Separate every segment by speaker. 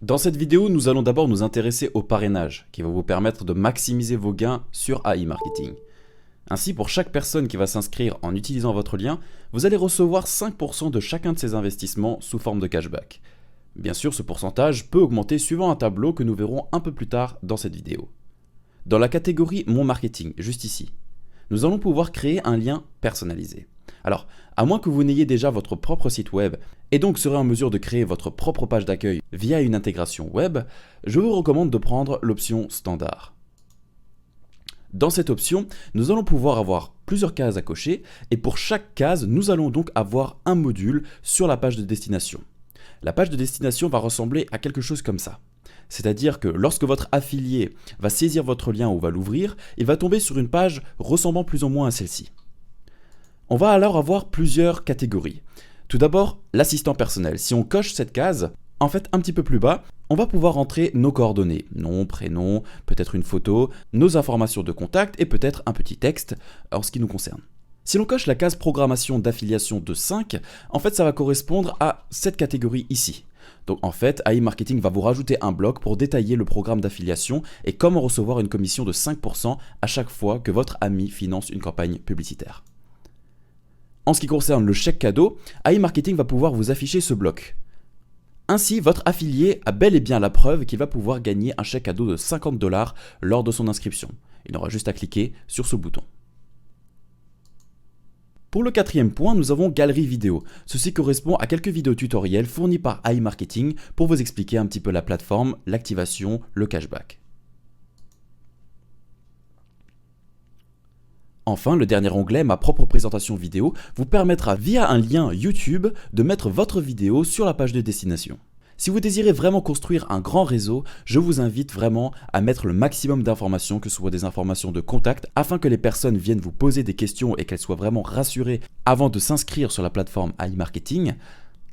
Speaker 1: Dans cette vidéo, nous allons d'abord nous intéresser au parrainage, qui va vous permettre de maximiser vos gains sur AI Marketing. Ainsi, pour chaque personne qui va s'inscrire en utilisant votre lien, vous allez recevoir 5% de chacun de ces investissements sous forme de cashback. Bien sûr, ce pourcentage peut augmenter suivant un tableau que nous verrons un peu plus tard dans cette vidéo. Dans la catégorie Mon Marketing, juste ici, nous allons pouvoir créer un lien personnalisé. Alors, à moins que vous n'ayez déjà votre propre site web et donc serez en mesure de créer votre propre page d'accueil via une intégration web, je vous recommande de prendre l'option standard. Dans cette option, nous allons pouvoir avoir plusieurs cases à cocher et pour chaque case, nous allons donc avoir un module sur la page de destination. La page de destination va ressembler à quelque chose comme ça. C'est-à-dire que lorsque votre affilié va saisir votre lien ou va l'ouvrir, il va tomber sur une page ressemblant plus ou moins à celle-ci. On va alors avoir plusieurs catégories. Tout d'abord, l'assistant personnel. Si on coche cette case, en fait un petit peu plus bas, on va pouvoir entrer nos coordonnées, nom, prénom, peut-être une photo, nos informations de contact et peut-être un petit texte en ce qui nous concerne. Si l'on coche la case programmation d'affiliation de 5, en fait ça va correspondre à cette catégorie ici. Donc en fait, AI Marketing va vous rajouter un bloc pour détailler le programme d'affiliation et comment recevoir une commission de 5% à chaque fois que votre ami finance une campagne publicitaire. En ce qui concerne le chèque cadeau, AI Marketing va pouvoir vous afficher ce bloc. Ainsi, votre affilié a bel et bien la preuve qu'il va pouvoir gagner un chèque cadeau de 50$ lors de son inscription. Il aura juste à cliquer sur ce bouton. Pour le quatrième point, nous avons Galerie vidéo. Ceci correspond à quelques vidéos tutoriels fournis par AI Marketing pour vous expliquer un petit peu la plateforme, l'activation, le cashback. Enfin, le dernier onglet, ma propre présentation vidéo, vous permettra via un lien YouTube de mettre votre vidéo sur la page de destination. Si vous désirez vraiment construire un grand réseau, je vous invite vraiment à mettre le maximum d'informations, que ce soit des informations de contact, afin que les personnes viennent vous poser des questions et qu'elles soient vraiment rassurées avant de s'inscrire sur la plateforme AI Marketing.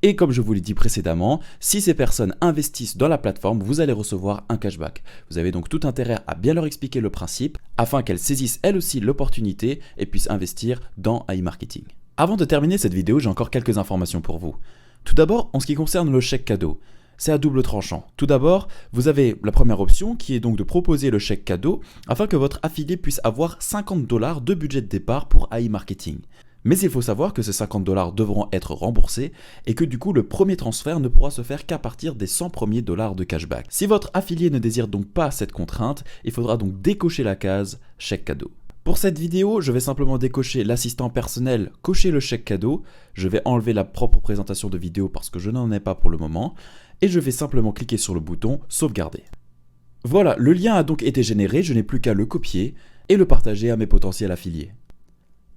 Speaker 1: Et comme je vous l'ai dit précédemment, si ces personnes investissent dans la plateforme, vous allez recevoir un cashback. Vous avez donc tout intérêt à bien leur expliquer le principe afin qu'elles saisissent elles aussi l'opportunité et puissent investir dans AI Marketing. Avant de terminer cette vidéo, j'ai encore quelques informations pour vous. Tout d'abord, en ce qui concerne le chèque cadeau, c'est à double tranchant. Tout d'abord, vous avez la première option qui est donc de proposer le chèque cadeau afin que votre affilié puisse avoir 50$ de budget de départ pour AI Marketing. Mais il faut savoir que ces 50$ devront être remboursés et que du coup le premier transfert ne pourra se faire qu'à partir des 100 premiers dollars de cashback. Si votre affilié ne désire donc pas cette contrainte, il faudra donc décocher la case chèque cadeau. Pour cette vidéo, je vais simplement décocher l'assistant personnel, cocher le chèque cadeau, je vais enlever la propre présentation de vidéo parce que je n'en ai pas pour le moment, et je vais simplement cliquer sur le bouton sauvegarder. Voilà, le lien a donc été généré, je n'ai plus qu'à le copier et le partager à mes potentiels affiliés.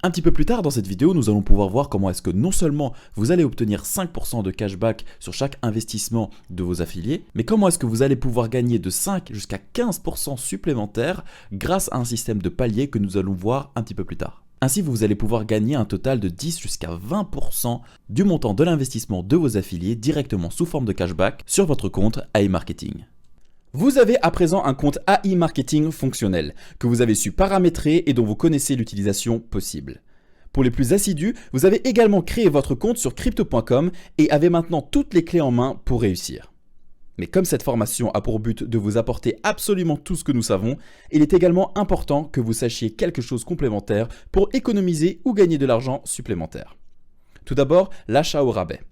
Speaker 1: Un petit peu plus tard dans cette vidéo, nous allons pouvoir voir comment est-ce que non seulement vous allez obtenir 5% de cashback sur chaque investissement de vos affiliés, mais comment est-ce que vous allez pouvoir gagner de 5 jusqu'à 15% supplémentaires grâce à un système de paliers que nous allons voir un petit peu plus tard. Ainsi, vous allez pouvoir gagner un total de 10 jusqu'à 20% du montant de l'investissement de vos affiliés directement sous forme de cashback sur votre compte AI Marketing. Vous avez à présent un compte AI Marketing fonctionnel, que vous avez su paramétrer et dont vous connaissez l'utilisation possible. Pour les plus assidus, vous avez également créé votre compte sur crypto.com et avez maintenant toutes les clés en main pour réussir. Mais comme cette formation a pour but de vous apporter absolument tout ce que nous savons, il est également important que vous sachiez quelque chose complémentaire pour économiser ou gagner de l'argent supplémentaire. Tout d'abord, l'achat au rabais.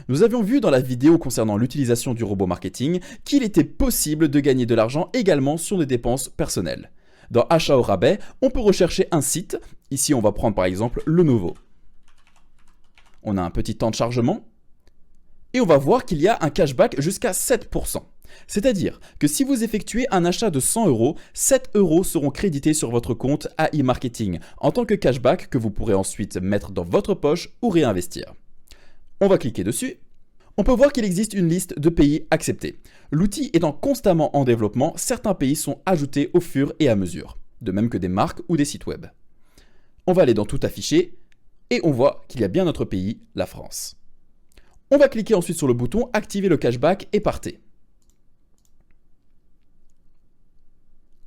Speaker 1: Nous avions vu dans la vidéo concernant l'utilisation du robot marketing qu'il était possible de gagner de l'argent également sur des dépenses personnelles. Dans achat au rabais, on peut rechercher un site. Ici, on va prendre par exemple Lenovo. On a un petit temps de chargement et on va voir qu'il y a un cashback jusqu'à 7%. C'est-à-dire que si vous effectuez un achat de 100€, 7€ seront crédités sur votre compte AI Marketing en tant que cashback que vous pourrez ensuite mettre dans votre poche ou réinvestir. On va cliquer dessus. On peut voir qu'il existe une liste de pays acceptés. L'outil étant constamment en développement, certains pays sont ajoutés au fur et à mesure, de même que des marques ou des sites web. On va aller dans Tout afficher et on voit qu'il y a bien notre pays, la France. On va cliquer ensuite sur le bouton Activer le cashback et partez.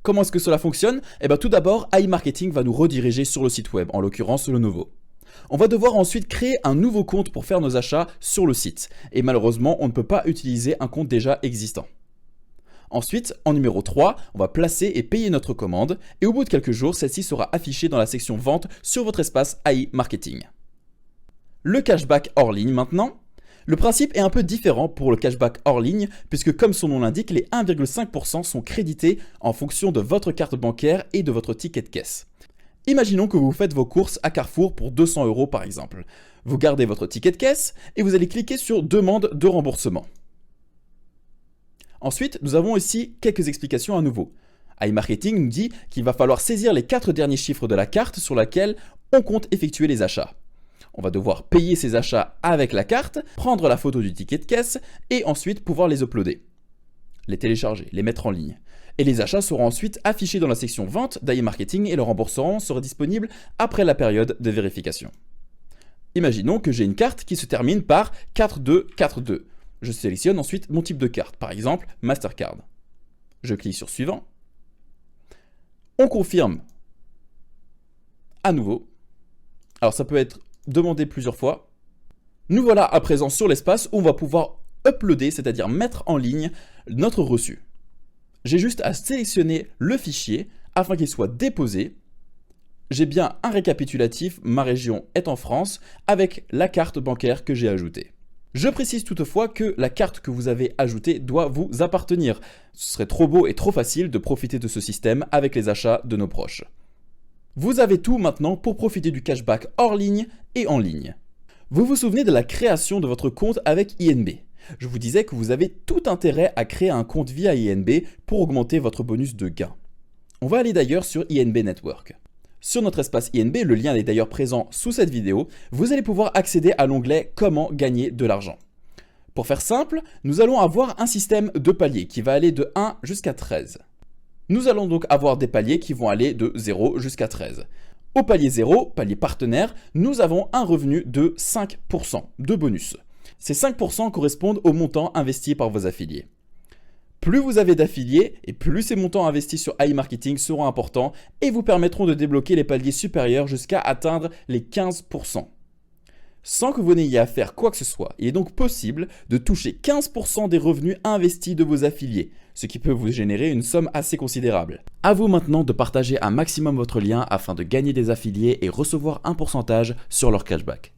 Speaker 1: Comment est-ce que cela fonctionne ? Tout d'abord, AI Marketing va nous rediriger sur le site web, en l'occurrence Lenovo. On va devoir ensuite créer un nouveau compte pour faire nos achats sur le site. Et malheureusement, on ne peut pas utiliser un compte déjà existant. Ensuite, en numéro 3, on va placer et payer notre commande et au bout de quelques jours, celle-ci sera affichée dans la section vente sur votre espace AI Marketing. Le cashback hors ligne maintenant. Le principe est un peu différent pour le cashback hors ligne puisque comme son nom l'indique, les 1,5% sont crédités en fonction de votre carte bancaire et de votre ticket de caisse. Imaginons que vous faites vos courses à Carrefour pour 200 € par exemple. Vous gardez votre ticket de caisse et vous allez cliquer sur demande de remboursement. Ensuite, nous avons ici quelques explications à nouveau. AI Marketing nous dit qu'il va falloir saisir les 4 derniers chiffres de la carte sur laquelle on compte effectuer les achats. On va devoir payer ces achats avec la carte, prendre la photo du ticket de caisse et ensuite pouvoir les uploader, les télécharger, les mettre en ligne. Et les achats seront ensuite affichés dans la section vente d'AI Marketing et le remboursement sera disponible après la période de vérification. Imaginons que j'ai une carte qui se termine par 4242. Je sélectionne ensuite mon type de carte, par exemple Mastercard. Je clique sur suivant. On confirme à nouveau. Alors ça peut être demandé plusieurs fois. Nous voilà à présent sur l'espace où on va pouvoir uploader, c'est-à-dire mettre en ligne notre reçu. J'ai juste à sélectionner le fichier afin qu'il soit déposé. J'ai bien un récapitulatif, ma région est en France, avec la carte bancaire que j'ai ajoutée. Je précise toutefois que la carte que vous avez ajoutée doit vous appartenir. Ce serait trop beau et trop facile de profiter de ce système avec les achats de nos proches. Vous avez tout maintenant pour profiter du cashback hors ligne et en ligne. Vous vous souvenez de la création de votre compte avec INB. Je vous disais que vous avez tout intérêt à créer un compte via INB pour augmenter votre bonus de gain. On va aller d'ailleurs sur INB Network. Sur notre espace INB, le lien est d'ailleurs présent sous cette vidéo, vous allez pouvoir accéder à l'onglet « Comment gagner de l'argent ». Pour faire simple, nous allons avoir un système de paliers qui va aller de 1 jusqu'à 13. Nous allons donc avoir des paliers qui vont aller de 0 jusqu'à 13. Au palier 0, palier partenaire, nous avons un revenu de 5% de bonus. Ces 5% correspondent au montant investi par vos affiliés. Plus vous avez d'affiliés et plus ces montants investis sur AI Marketing seront importants et vous permettront de débloquer les paliers supérieurs jusqu'à atteindre les 15%. Sans que vous n'ayez à faire quoi que ce soit, il est donc possible de toucher 15% des revenus investis de vos affiliés, ce qui peut vous générer une somme assez considérable. À vous maintenant de partager un maximum votre lien afin de gagner des affiliés et recevoir un pourcentage sur leur cashback.